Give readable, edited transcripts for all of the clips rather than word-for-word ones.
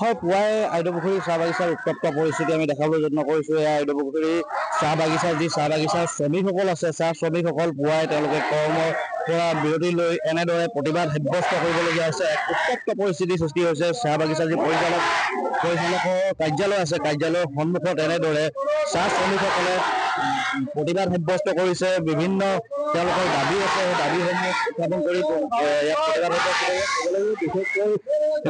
হয় পুৱাই আইদেউপুখুৰী চাহ বাগিচাৰ উত্তপ্ত পৰিস্থিতি আমি দেখাবলৈ যত্ন কৰিছোঁ। এয়া আইদেউপুখুৰী চাহ বাগিচাৰ চাহ বাগিচাৰ শ্ৰমিকসকল আছে, চাহ শ্ৰমিকসকল পুৱাই তেওঁলোকে কৰ্মৰ পৰা বিৰতি লৈ এনেদৰে প্ৰতিবাদ সাব্যস্ত কৰিবলগীয়া হৈছে। এক উত্তপ্ত পৰিস্থিতিৰ সৃষ্টি হৈছে। চাহ বাগিচাৰ যি পৰিচালকৰ কাৰ্যালয় আছে, কাৰ্যালয়ৰ সন্মুখত এনেদৰে চাহ শ্ৰমিকসকলে প্ৰতিবাদ সাব্যস্ত কৰিছে। বিভিন্ন তেওঁলোকৰ দাবী আছে, সেই দাবীসমূহ উত্থাপন কৰি ইয়াত প্ৰতিবাদ সাব্যস্ত কৰিছে। বিশেষকৈ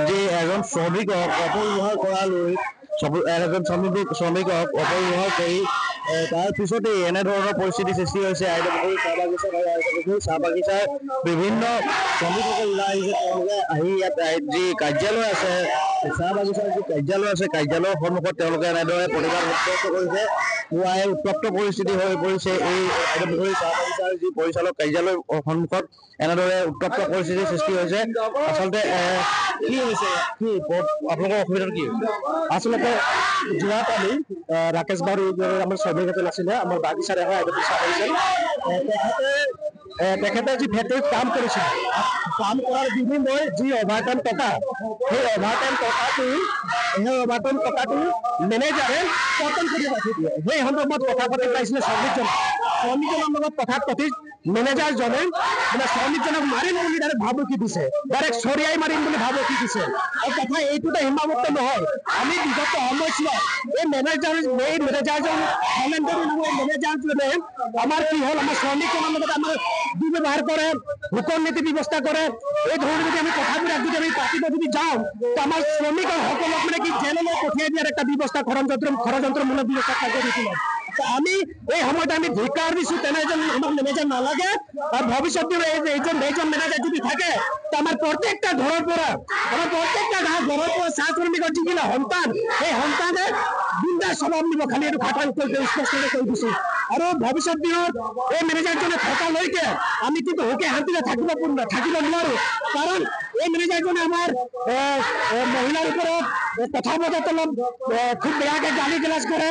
যি এজন শ্ৰমিকক অপব্যৱহাৰ কৰা লৈ এজন শ্ৰমিকক অপব্যৱহাৰ কৰি তাৰ পিছতেই এনেধৰণৰ পৰিস্থিতিৰ সৃষ্টি হৈছে। আইদেউপুখুৰী চাহ বাগিচা আৰু আইদেউপুখুৰী চাহ বাগিচাৰ বিভিন্ন শ্ৰমিকসকল ওলাই আহিছে। তেওঁলোকে আহি ইয়াত যি কাৰ্যালয় আছে, চাহ বাগিচাৰ যি কাৰ্যালয় আছে, কাৰ্যালয়ৰ সন্মুখত তেওঁলোকে এনেদৰে প্ৰতিবাদ সাব্যস্ত কৰিছে। পুৱাই উত্তপ্ত পৰিস্থিতি হৈ পৰিছে। এই আইদেউপুখুৰী চাহ বাগিচাৰ যি পৰিচালক কাৰ্যালয়ৰ সন্মুখত এনেদৰে উত্তপ্ত পৰিস্থিতিৰ সৃষ্টি হৈছে। আচলতে কি হৈছে, কি আপোনালোকৰ অসুবিধাটো কি হৈছে? আচলতে যোৱাকালি ৰাকেশ বাবু আমাৰ শ্ৰমিক এজন আছিলে আমাৰ বাগিচাৰ এখন আইদেউপুখুৰী চাহ বাগিচাৰ তেখেতে যি ফেক্টৰীত কাম কৰিছিল, কাম কৰাৰ বিনিময়ত যি অভাৰটাইম টকা, সেই অভাৰটাইম টকাটো মেনেজাৰে কৰ্তন কৰি ৰাখি দিয়ে। সেই সন্দৰ্ভত কথা পাতি পাইছিলে শ্ৰমিকজনৰ লগত কথা পাতি মেনেজাৰজনে মানে শ্ৰমিকজনক মাৰিম বুলি ডাইৰেক্ট ভাবুকি দিছে, ডাইৰেক্ট চৰিয়াই মাৰিম বুলি ভাবুকি দিছে। আৰু কথা এইটোতে সীমাবদ্ধ নহয়, আমি বিগত সময়ছোৱাত এই মেনেজাৰজন মেনেজাৰজনে আমাৰ কি হ'ল, আমাৰ শ্ৰমিকজনৰ লগত আমাৰ দুৰ্ব্যৱহাৰ কৰে, হুকুম নীতি ব্যৱস্থা কৰে। এই ধৰণে যদি আমি কথাবোৰ যদি আমি পাতিব যদি যাওঁ, আমাৰ শ্ৰমিকসকলক মানে কি জেললৈ পঠিয়াই দিয়াৰ এটা ব্যৱস্থা ষড়যন্ত্ৰমূলক ব্যৱস্থা কাৰ্য দিছিল। আমি এই সময়ত আমি ধিক্কাৰ দিছো, তেনে এজন আমাক মেনেজাৰ নালাগে। আৰ ভবিষ্যতে এইজন মেনেজাৰ যদি থাকে তো আমাৰ প্ৰত্যেকটা ঘৰেৰ পৰা চাহ শ্ৰমিকৰ যিগিলা সন্তান, এই সন্তানে বিন্দাস স্বভাৱ নিব, খালি এইটো খাটাং স্পষ্ট কৰি দিছো। আৰু ভৱিষ্যত দিনত এই মেনেজাৰজনে থকালৈকে আমি কিন্তু সুখে শান্তিৰে থাকিব নোৱাৰো। কাৰণ এই মেনেজাৰজনে আমাৰ মহিলাৰ ওপৰত কথা বতৰাত অলপ খুব বেয়াকে গালি গালাজ কৰে,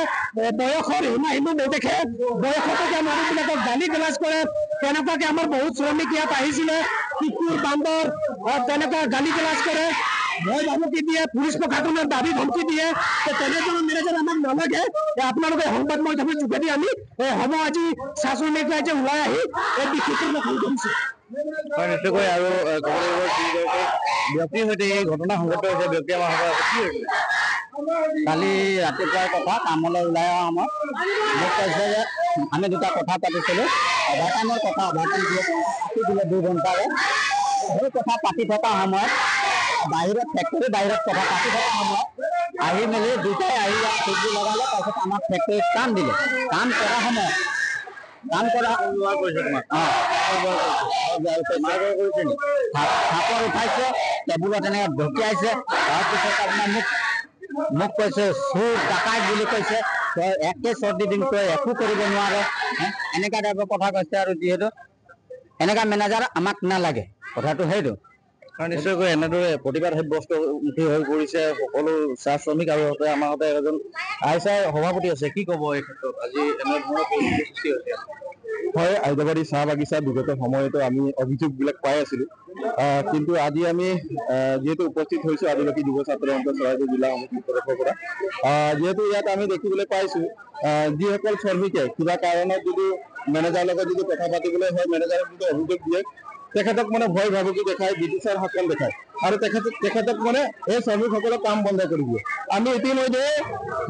বয়সৰ সীমা নেদেখে, বয়সতকে মানুহবিলাকক গালি গালাজ কৰে। তেনেকুৱাকে আমাৰ বহুত শ্ৰমিক ইয়াত আহিছিলে, কুকুৰ বান্দৰ তেনেকুৱা গালি গালাজ কৰে, ভয় ভাবুকি দিয়ে, পুলিচ প্ৰশাসনৰ দাবী ধমকি দিয়ে। তেনেজন মেনেজাৰ আমাক নালাগে। আপোনালোকে সংবাদ মাধ্যমৰ যোগেদি আমি হ'ব আজি চাহ শ্ৰমিক ৰাইজে ওলাই আহি এই বিষয়টো ফোন কৰিছো। হয়, নিশ্চয়কৈ। আৰু ক'ব লাগিব যিগৰাকী ব্যক্তিৰ সৈতে এই ঘটনা সংঘটিত হৈছে, ব্যক্তি আমাৰ কি হৈছে? কালি ৰাতিপুৱাৰ কথা কামলৈ ওলাই অহা সময়ত মোক কৈছে যে আমি দুটা কথা পাতিছিলোঁ, অভাৰটাইমৰ কথা, অভাৰটাইম পাতি দিলে 2 ঘণ্টাৰে। সেই কথা পাতি থকা সময়ত বাহিৰত ফেক্টৰী বাহিৰত কথা পাতি থকা সময়ত আহি মেলি দুটাই আহি ইয়াত চুক্তি লগালে। তাৰপিছত আমাক ফেক্টৰীত কাম দিলে। কাম কৰা সময়ত থাপৰ উঠাইছে, টেবুলত এনেকে ঢকিয়াইছে। তাৰপিছত আপোনাৰ মোক কৈছে চোৰ ডাকাইত বুলি কৈছে, তই একে চৰ্দি দিন তই একো কৰিব নোৱাৰে, এনেকা টাইপৰ কথা কৈছে। আৰু যিহেতু এনেকা মেনেজাৰ আমাক নালাগে, কথাটো সেইটো। নিশ্চয়কৈ এনেদৰে প্ৰতিবাদ সাব্যস্তমুখী হৈ পৰিছে সকলো চাহ শ্ৰমিক। আৰু আমাৰ সৈতে এজন আইচাৰ সভাপতি আছে, কি ক'ব এই ক্ষেত্ৰত আজি এনেধৰণৰ পৰিস্থিতিৰ সৃষ্টি হৈছে? হয়, আইদাবাৰী চাহ বাগিচা বিগত সময়তো আমি অভিযোগবিলাক পাই আছিলোঁ, কিন্তু আজি আমি যিহেতু উপস্থিত হৈছোঁ আদিবাসী যুৱ ছাত্ৰ মঞ্চ চৰাইদেউ জিলা সমিতিৰ তৰফৰ পৰা, যিহেতু ইয়াত আমি দেখিবলৈ পাইছোঁ যিসকল শ্ৰমিকে কিবা কাৰণত যদি মেনেজাৰৰ লগত যদি কথা পাতিবলৈ হয়, মেনেজাৰক যদি অভিযোগ দিয়ে, তেখেতক মানে ভয় ভাবুকি দেখায়, ব্ৰিটিছৰ শাসন দেখায়, আৰু তেখেতক মানে এই শ্ৰমিকসকলক কাম বন্ধ কৰি দিয়ে। আমি ইতিমধ্যে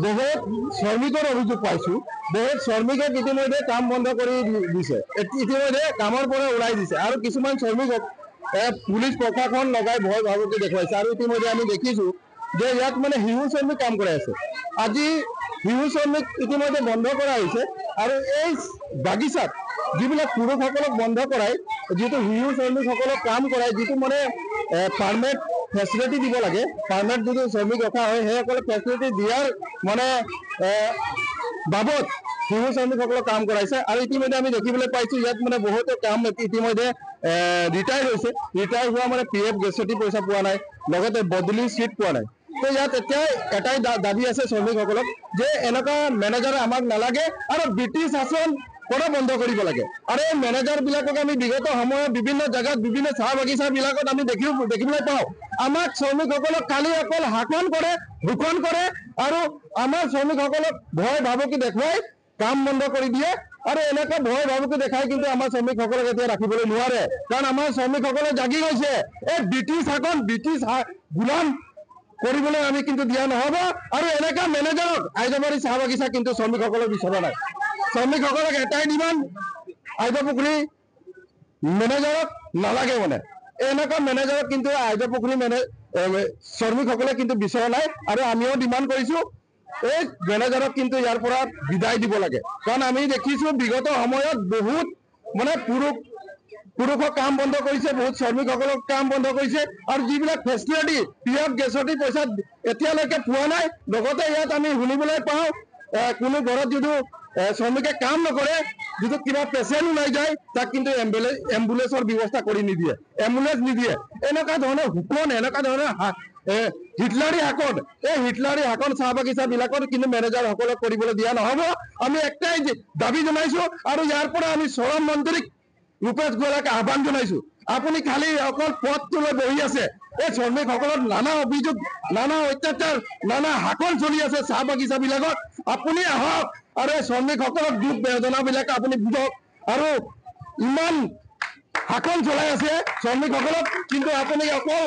বহুত শ্ৰমিকৰ অভিযোগ পাইছোঁ, বহুত শ্ৰমিকক ইতিমধ্যে কাম বন্ধ কৰি দিছে, ইতিমধ্যে কামৰ পৰা ওলাই দিছে। আৰু কিছুমান শ্ৰমিকক পুলিচ প্ৰশাসন লগাই ভয় ভাবুকি দেখুৱাইছে। আৰু ইতিমধ্যে আমি দেখিছোঁ যে ইয়াত মানে শিশু শ্ৰমিক কাম কৰাই আছে। আজি শিশু শ্ৰমিক ইতিমধ্যে বন্ধ কৰা হৈছে। আৰু এই বাগিচাত যিবিলাক পুৰুষসকলক বন্ধ কৰাই, যিটো শিশু শ্ৰমিকসকলক কাম কৰাই, যিটো মানে পাৰ্মানেণ্ট ফেচিলিটি দিব লাগে, পাৰ্মানেণ্ট যিটো শ্ৰমিক ৰখা হয়, সেইসকলক ফেচিলিটি দিয়াৰ মানে বাবদ শিশু শ্ৰমিকসকলক কাম কৰাইছে। আৰু ইতিমধ্যে আমি দেখিবলৈ পাইছোঁ ইয়াত মানে বহুতো কাম ইতিমধ্যে ৰিটায়াৰ হৈছে। ৰিটায়াৰ হোৱা মানে PF গ্ৰেচুইটি পইচা পোৱা নাই, লগতে বদলি চিট পোৱা নাই। তো ইয়াত এতিয়া এটাই দাবী আছে শ্ৰমিকসকলক যে এনেকুৱা মেনেজাৰ আমাক নালাগে। আৰু ব্ৰিটিছ শাসন কৰা বন্ধ কৰিব লাগে। আৰু এই মেনেজাৰ বিলাকক আমি বিগত সময়ত বিভিন্ন জাগাত বিভিন্ন চাহ বাগিচা বিলাকত আমি দেখিবলৈ পাওঁ। আমাক শ্ৰমিকসকলক খালি অকল শাসন কৰে, শোষণ কৰে আৰু আমাৰ শ্ৰমিকসকলক ভয় ভাবুকি দেখুৱাই কাম বন্ধ কৰি দিয়ে। আৰু এনেকুৱা ভয় ভাবুকি দেখাই কিন্তু আমাৰ শ্ৰমিকসকলক এতিয়া ৰাখিবলৈ নোৱাৰে, কাৰণ আমাৰ শ্ৰমিকসকলে জাগি গৈছে। এই ব্ৰিটিছ শাসন, ব্ৰিটিছ গোলাম কৰিবলৈ আমি কিন্তু দিয়া নহব। আৰু এনেকুৱা মেনেজাৰক আইজাবাৰী চাহ বাগিচা কিন্তু শ্ৰমিকসকলক বিচৰা নাই। শ্ৰমিকসকলক এটাই ডিমাণ্ড, আইজা পুখুৰী মেনেজাৰক নালাগে। মানে এনেকুৱা মেনেজাৰক কিন্তু আইজা পুখুৰী শ্ৰমিকসকলে কিন্তু বিচৰা নাই। আৰু আমিও ডিমাণ্ড কৰিছো এই মেনেজাৰক কিন্তু ইয়াৰ পৰা বিদায় দিব লাগে। কাৰণ আমি দেখিছো বিগত সময়ত বহুত মানে পুৰুষক কাম বন্ধ কৰিছে, বহুত শ্ৰমিকসকলক কাম বন্ধ কৰিছে। আৰু যিবিলাক ফেচিলিটি পিএফ গেছটি পইচা এতিয়ালৈকে পোৱা নাই। লগতে ইয়াত আমি শুনিবলৈ পাওঁ কোনো ঘৰত যদিও শ্ৰমিকে কাম নকৰে, যিটো কিবা পেচেণ্ট ওলাই যায়, তাক কিন্তু এম্বুলেন্সৰ ব্যৱস্থা কৰি নিদিয়ে, এম্বুলেন্স নিদিয়ে। এনেকুৱা ধৰণৰ শোষণ, এনেকুৱা ধৰণৰ হিটলাৰী শাসন, এই হিটলাৰী শাসন চাহ বাগিচা বিলাকত কিন্তু মেনেজাৰ সকলক কৰিবলৈ দিয়া নহব। আমি একটাই দাবী জনাইছো আৰু ইয়াৰ পৰা আমি শ্ৰম মন্ত্ৰীক ৰূপেশ গোৱালাক আহ্বান জনাইছো, আপুনি খালি অকল পদটো লৈ বহি আছে। এই শ্ৰমিকসকলৰ নানা অভিযোগ, নানা অত্যাচাৰ, নানা শাসন চলি আছে চাহ বাগিচা বিলাকত। আপুনি আহক আৰু এই শ্ৰমিকসকলক দুখ বেদনা বিলাক আপুনি বুজক। আৰু ইমান শাসন চলাই আছে শ্ৰমিকসকলক, কিন্তু আপুনি অকল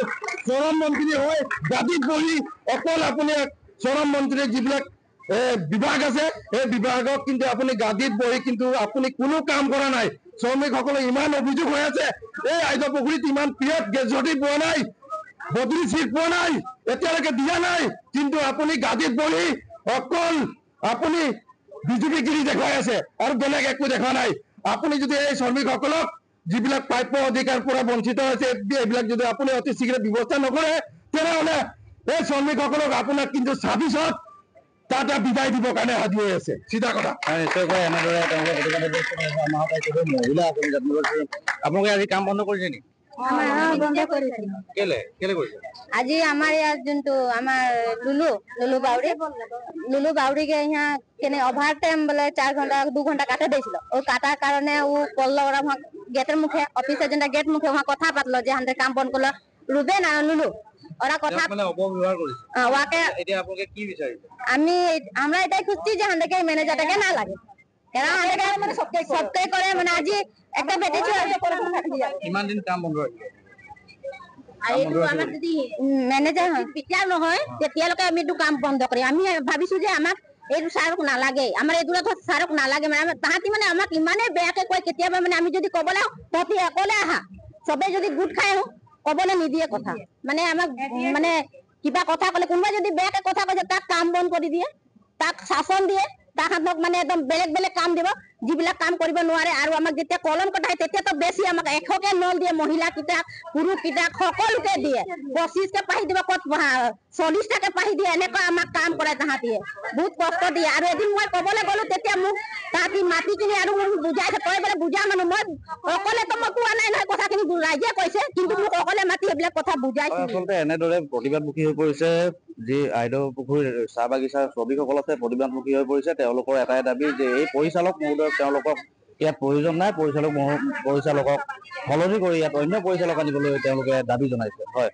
শ্ৰম মন্ত্ৰী হৈ গাদীত বহি অকল আপুনি শ্ৰম মন্ত্ৰীৰ যিবিলাক বিভাগ আছে, সেই বিভাগক কিন্তু আপুনি গাদীত বহি কিন্তু আপুনি কোনো কাম কৰা নাই। শ্ৰমিকসকলৰ ইমান অভিযোগ হৈ আছে, এই আইজা পুখুৰীত ইমান পিএফ গেছটি পোৱা নাই, বদলি চিট পোৱা নাই, এতিয়ালৈকে দিয়া নাই। কিন্তু আপুনি গাদীত বহি অকল আপুনি বিজেপিগিৰি দেখুৱাই আছে আৰু বেলেগ একো দেখা নাই। আপুনি যদি এই শ্ৰমিকসকলক যিবিলাক প্ৰাপ্য অধিকাৰ পৰা বঞ্চিত হৈছে, এইবিলাক যদি আপুনি অতি শীঘ্ৰে ব্যৱস্থা নকৰে, তেনেহলে এই শ্ৰমিকসকলক আপোনাক কিন্তু 26ত তাতে বিদায় দিবৰ কাৰণে সাজু হৈ আছে। চিধা কথা। নিশ্চয়কৈ এনেদৰে মহিলা আপোনালোকে আজি কাম বন্ধ কৰিছে নেকি? বন্ধ কৰিছে। কেলে কৰিছে? আজি আমাৰ ইয়াত যোনটো আমাৰ লুলু বাউরিকে यहाँ কেনে ओवर टाइम बोले 4 घंटा 2 घंटा काटे দিছিল। ও কাটার কারণে ও কল গেটের মুখে অফিসের যেটা গেট মুখে ওহা কথা পাতলো যে আমাদের কাম বন্ধ করলো রুবে না লুলু ওরা কথা মানে অপব্যবহার করেছে। ওয়াকে এটা আপনাকে কি বিচারিছে? আমরা এটাই খুঁজছি যে আমাদেরকে ম্যানেজারটাকে না লাগে। এরা আমাদেরকে মানে সবটাই করে মানে আজি একটা বেটে ছিল কিমান দিন কাম বন্ধ রাখবে? মেনেজাৰ তেতিয়া নহয় তেতিয়ালৈকে আমি এইটো কাম বন্ধ কৰি আমি ভাবিছো যে আমাক এইটো ছাৰক নালাগে, আমাৰ এইটো ছাৰক নালাগে। মানে তাহাঁতি মানে আমাক ইমানেই বেয়াকে কয়, কেতিয়াবা মানে আমি যদি কবলৈ তহঁতি অকলে আহা, চবে যদি গোট খাই আহো কবলৈ নিদিয়ে কথা। মানে আমাক মানে কিবা কথা কলে, কোনোবাই যদি বেয়াকে কথা কৈছে তাক কাম বন্ধ কৰি দিয়ে, তাক শাসন দিয়ে, তাহাঁতক মানে একদম বেলেগ কাম দিব যিবিলাক কাম কৰিব নোৱাৰে। আৰু আমাক যেতিয়া কলম কটাই তেতিয়াতো বেছি আমাক 100কে নল দিয়ে, মহিলা কিটা পুৰুষ কিটা সকলোকে দিয়ে, 25কে পাহি দিব, ক'ত 40টাকে পাহি দিয়ে। এনেকুৱা আমাক কাম কৰাই তাহাঁতিয়ে, বহুত কষ্ট দিয়ে। আৰু এদিন মই কবলৈ গলো তেতিয়া মোক তাহাঁতি মাতি কিনি আৰু মোক বুজাইছে, তই বোলে বুজা মানুহ, মই অকলেতো মই কোৱা নাই নহয় কথাখিনি, ৰাইজে কৈছে, কিন্তু মোক অকলে মাতি এইবিলাক কথা বুজাইছে। আচলতে এনেদৰে প্ৰতিবাদমুখী হৈ পৰিছে যি আইদেউ পুখুৰীৰ চাহ বাগিচাৰ শ্ৰমিকসকল আছে, প্ৰতিবাদমুখী হৈ পৰিছে। তেওঁলোকৰ এটাই দাবী যে এই পৰিচালক মহোদয়ক তেওঁলোকক ইয়াত প্ৰয়োজন নাই, পৰিচালকক সলনি কৰি ইয়াত অন্য পৰিচালক আনিবলৈ তেওঁলোকে দাবী জনাইছে। হয়।